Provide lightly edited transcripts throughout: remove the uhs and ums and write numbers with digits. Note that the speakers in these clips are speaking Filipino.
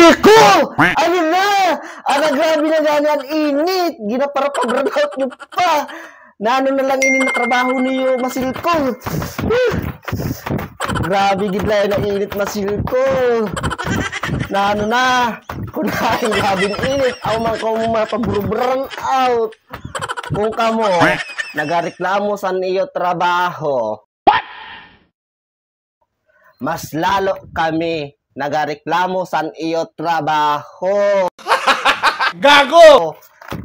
Masilko! Ano na? Grabe na ganyan init. Gina para pa-burnout nyo pa. Na ano na lang ini na trabaho niyo, Masilko. Grabe gidlay na init, Masilko. Na ano na? Kunain grabing init. Ako man ko mapaburo-burn out. Kung kamo, nagareklamo sa iyo trabaho. Mas lalo kami nagareklamo sa iyo trabaho. Gago!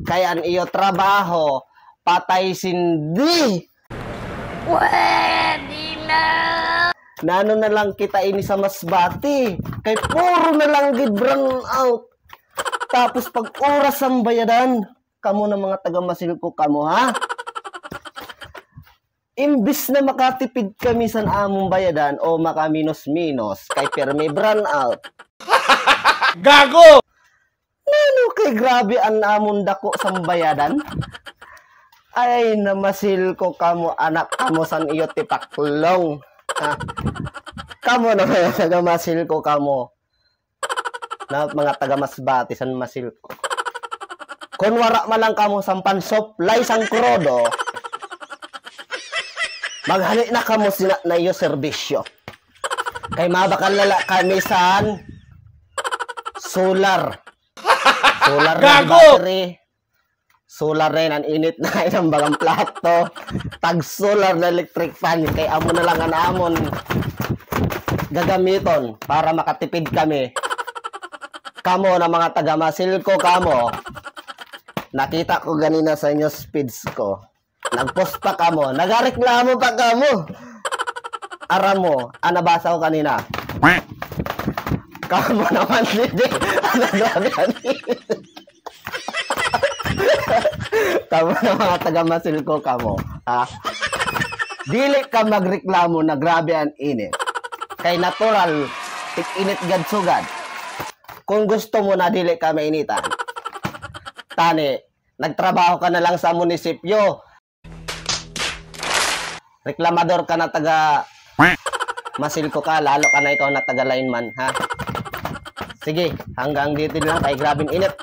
Kaya ang iyo trabaho, patay sindi. Pwede na. Nano na lang kita ini sa Masbati. Kay puro na lang gid burn out. Tapos pag oras ang bayadan, kamo na mga taga Masilko kamo, ha? Imbis na makatipid kami sa among bayadan o makaminos-minos, kay permi burn out. Gago! Ano kay grabe ang amon dako sa bayadan? Ay, namasil ko kamo, anak kamo san iyo tipaklong. Ha? Kamo na mga taga-masil ko kamo. Na mga taga-Masbati san masil ko. Kung wara man lang kamo sampan supply sang krodo, maghali na kamo sina na iyo serbisyo. Kay mabakal lala kami san solar. Solar na battery. Solar na ang init na ang bagang plato. Tag solar na electric fan. Kay amo na lang ang amon gagamiton para makatipid kami. Kamo na mga taga Masilko kamo. Nakita ko ganina sa inyo speeds ko. Nagpost pa kamo. Nagareklamo pa kamo. Aram mo, nabasa ko kanina. Kamo naman hindi. Grabe kanina. Kamo na mga taga Masilko kamo. Ha? Dili ka magreklamo na grabe ang init. Kay natural, tik-init gad-sugad. Kung gusto mo na dili ka mainitan, tani, nagtrabaho ka na lang sa munisipyo. Reklamador ka na taga Masilko ka, lalo ka na ikaw na taga lineman, ha? Sige, hanggang dito lang kay grabing init.